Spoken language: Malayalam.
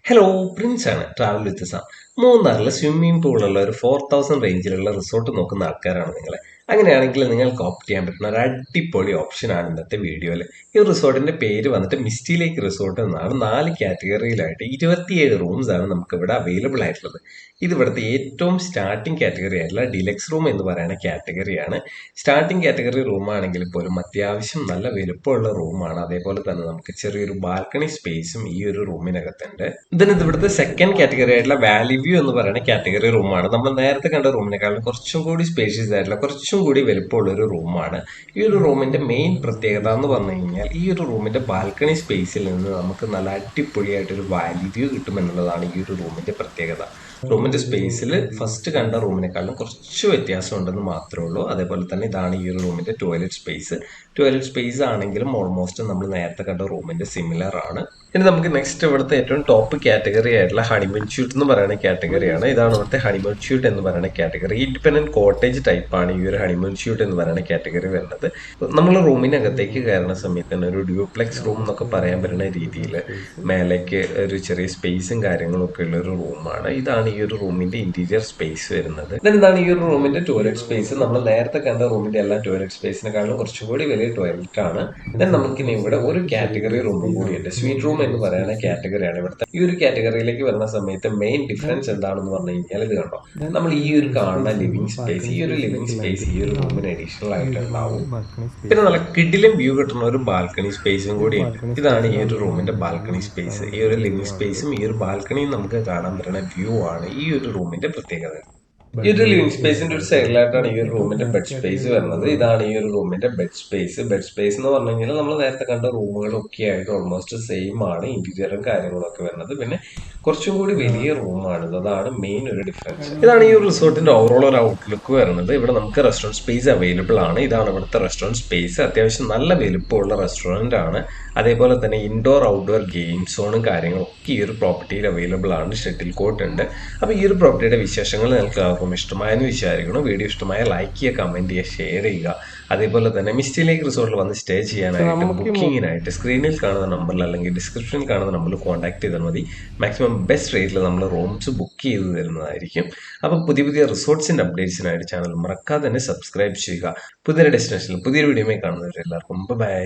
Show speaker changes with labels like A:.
A: ഹലോ പ്രിൻസ് ആണ് ട്രാവൽ വിത്ത് സാം. മൂന്നാറിൽ സ്വിമ്മിംഗ് പൂളുള്ള ഒരു 4000 റേഞ്ചിലുള്ള റിസോർട്ട് നോക്കുന്ന ആൾക്കാരാണ് നിങ്ങൾ. അങ്ങനെയാണെങ്കിൽ നിങ്ങൾക്ക് ഓപ്റ്റ് ചെയ്യാൻ പറ്റുന്ന ഒരു അടിപൊളി ഓപ്ഷനാണ് ഇന്നത്തെ വീഡിയോയിൽ. ഈ റിസോർട്ടിന്റെ പേര് വന്നിട്ട് മിസ്റ്റി ലേക്ക് റിസോർട്ട് എന്നാണ്. 4 കാറ്റഗറിയിലായിട്ട് 27 റൂംസ് ആണ് നമുക്ക് ഇവിടെ അവൈലബിൾ ആയിട്ടുള്ളത്. ഇത് ഇവിടുത്തെ ഏറ്റവും സ്റ്റാർട്ടിംഗ് കാറ്റഗറി ആയിട്ടുള്ള ഡിലക്സ് റൂം എന്ന് പറയുന്ന കാറ്റഗറിയാണ്. സ്റ്റാർട്ടിംഗ് കാറ്റഗറി റൂം ആണെങ്കിൽ പോലും അത്യാവശ്യം നല്ല വലുപ്പമുള്ള റൂമാണ്. അതേപോലെ തന്നെ നമുക്ക് ചെറിയൊരു ബാൽക്കണി സ്പേസും ഈ ഒരു റൂമിനകത്തുണ്ട്. ഇവിടുത്തെ സെക്കൻഡ് കാറ്റഗറി ആയിട്ടുള്ള വാലി വ്യൂ എന്ന് പറയുന്ന കാറ്റഗറി റൂമാണ്. നമ്മൾ നേരത്തെ കണ്ട റൂമിനെക്കാളും കുറച്ചും കൂടി സ്പേഷ്യസ് ആയിട്ടുള്ള കുറച്ചും കൂടി വലുപ്പമുള്ള ഒരു റൂമാണ്. ഈ ഒരു റൂമിന്റെ മെയിൻ പ്രത്യേകത എന്ന് പറഞ്ഞു കഴിഞ്ഞാൽ ഈ ഒരു റൂമിന്റെ ബാൽക്കണി സ്പേസിൽ നിന്ന് നമുക്ക് നല്ല അടിപൊളിയായിട്ടൊരു വാലി വ്യൂ കിട്ടുമെന്നുള്ളതാണ് ഈ ഒരു റൂമിന്റെ പ്രത്യേകത. റൂമിന്റെ സ്പേസിൽ ഫസ്റ്റ് കണ്ട റൂമിനെക്കാളും കുറച്ച് വ്യത്യാസം ഉണ്ടെന്ന് മാത്രമേ ഉള്ളൂ. അതേപോലെ തന്നെ ഇതാണ് ഈ ഒരു റൂമിന്റെ ടോയ്ലറ്റ് സ്പേസ്. ടോയ്ലറ്റ് സ്പേസ് ആണെങ്കിലും ഓൾമോസ്റ്റ് നമ്മൾ നേരത്തെ കണ്ട റൂമിന്റെ സിമിലർ ആണ്. ഇനി നമുക്ക് നെക്സ്റ്റ് ഇവിടുത്തെ ഏറ്റവും ടോപ്പ് കാറ്റഗറി ആയിട്ടുള്ള ഹണിമൂൺ സ്യൂട്ട് എന്ന് പറയുന്ന കാറ്റഗറിയാണ്. ഇതാണ് ഇവിടുത്തെ ഹണിമൂൺ സ്യൂട്ട് എന്ന് പറയുന്ന കാറ്റഗറി. ഇൻഡിപെൻഡന്റ് കോട്ടേജ് ടൈപ്പാണ് ഈ ഒരു ഹണിമൂൺ സ്യൂട്ട് എന്ന് പറയുന്ന കാറ്റഗറി വരുന്നത്. നമ്മൾ റൂമിനകത്തേക്ക് കയറുന്ന സമയത്ത് തന്നെ ഒരു ഡ്യൂപ്ലെക്സ് റൂം എന്നൊക്കെ പറയാൻ പറ്റുന്ന രീതിയിൽ മേലേക്ക് ഒരു ചെറിയ സ്പേസും കാര്യങ്ങളും ഒക്കെ ഉള്ള ഒരു റൂമാണ്. ഇതാണ് ഈ ഒരു റൂമിന്റെ ഇന്റീരിയർ സ്പേസ് വരുന്നത്. ഇതാണ് ഈ ഒരു റൂമിന്റെ ടോയ്ലറ്റ് സ്പേസ്. നമ്മൾ നേരത്തെ കണ്ട റൂമിന്റെ എല്ലാ ടോയ്ലറ്റ് സ്പേസിനെക്കാളും കുറച്ചും കൂടി വലിയ ടോയ്ലറ്റ് ആണ്. നമുക്കിനി ഇവിടെ ഒരു കാറ്റഗറി റൂമും കൂടിയുണ്ട്. സ്വീറ്റ് റൂം എന്ന് പറയുന്ന കാറ്റഗറിയാണ് ഇവിടുത്തെ. ഈ ഒരു കാറ്റഗറിയിലേക്ക് വരുന്ന സമയത്ത് മെയിൻ ഡിഫറൻസ് എന്താണെന്ന് പറഞ്ഞു കഴിഞ്ഞാൽ ഇത് കണ്ടോ, നമ്മൾ ഈ ഒരു കാണുന്ന ലിവിംഗ് സ്പേസ്, ഈ ഒരു ലിവിംഗ് സ്പേസ് ഈ ഒരു റൂമിന് അഡീഷണൽ ആയിട്ട് ഉണ്ടാവും. പിന്നെ നല്ല കിഡിലും വ്യൂ കിട്ടുന്ന ഒരു ബാൽക്കണി സ്പേസും കൂടിയുണ്ട്. ഇതാണ് ഈ ഒരു റൂമിന്റെ ബാൽക്കണി സ്പേസ്. ഈ ഒരു ലിവിംഗ് സ്പേസും ഈ ഒരു ബാൽക്കണിയും നമുക്ക് കാണാൻ പറ്റുന്ന വ്യൂ ആണ് ഈ ഒരു റൂമിന്റെ പ്രത്യേകത. ഈ ഒരു ലിവിംഗ് സ്പേസിന്റെ ഒരു സൈഡിലായിട്ടാണ് ഈ ഒരു റൂമിന്റെ ബെഡ് സ്പേസ് വരുന്നത്. ഇതാണ് ഈ ഒരു റൂമിന്റെ ബെഡ് സ്പേസ്. ബെഡ് സ്പേസ് എന്ന് പറഞ്ഞു കഴിഞ്ഞാൽ നമ്മൾ നേരത്തെ കണ്ട റൂമുകളൊക്കെ ആയിട്ട് ഓൾമോസ്റ്റ് സെയിം ആണ്. ഇന്റീരിയറും കാര്യങ്ങളൊക്കെ വരുന്നത്. പിന്നെ കുറച്ചും കൂടി വലിയ റൂമാണ്. അതാണ് മെയിൻ ഒരു ഡിഫറൻസ്. ഇതാണ് ഈ ഒരു റിസോർട്ടിന്റെ ഓവറോൾ ഒരു ഔട്ട്ലുക്ക് വരുന്നത്. ഇവിടെ നമുക്ക് റെസ്റ്റോറന്റ് സ്പേസ് അവൈലബിൾ ആണ്. ഇതാണ് ഇവിടുത്തെ റെസ്റ്റോറന്റ് സ്പേസ്. അത്യാവശ്യം നല്ല വലുപ്പമുള്ള റെസ്റ്റോറന്റ് ആണ്. അതേപോലെ തന്നെ ഇൻഡോർ ഔട്ട്ഡോർ ഗെയിം സോണും കാര്യങ്ങളും ഒക്കെ ഈ ഒരു പ്രോപ്പർട്ടിയിൽ അവൈലബിൾ ആണ്. ഷട്ടിൽ കോർട്ട് ഉണ്ട്. അപ്പോൾ ഈ ഒരു പ്രോപ്പർട്ടിയുടെ വിശേഷങ്ങൾ നിങ്ങൾക്ക് എല്ലാവർക്കും ഇഷ്ടമായെന്ന് വിചാരിക്കണം. വീഡിയോ ഇഷ്ടമായ ലൈക്ക് ചെയ്യുക, കമന്റ് ചെയ്യുക, ഷെയർ ചെയ്യുക. അതേപോലെ തന്നെ മിസ്റ്റി ലേക്ക് റിസോർട്ടിൽ വന്ന് സ്റ്റേ ചെയ്യാനായിട്ട് ബുക്കിങ്ങിനായിട്ട് സ്ക്രീനിൽ കാണുന്ന നമ്പറിൽ അല്ലെങ്കിൽ ഡിസ്ക്രിപ്ഷനിൽ കാണുന്ന നമ്പറിൽ കോൺടാക്ട് ചെയ്താൽ മതി. മാക്സിമം ബെസ്റ്റ് റേറ്റിൽ നമ്മൾ റൂംസ് ബുക്ക് ചെയ്ത് തരുന്നതായിരിക്കും. അപ്പോൾ പുതിയ പുതിയ റിസോർട്ട്സിന്റെ അപ്ഡേറ്റ്സിനായിട്ട് ചാനൽ മറക്കാതെ തന്നെ സബ്സ്ക്രൈബ് ചെയ്യുക. പുതിയൊരു ഡെസ്റ്റിനേഷനിൽ പുതിയൊരു വീഡിയോയിൽ കാണുന്നവരെല്ലാവർക്കും ബൈ.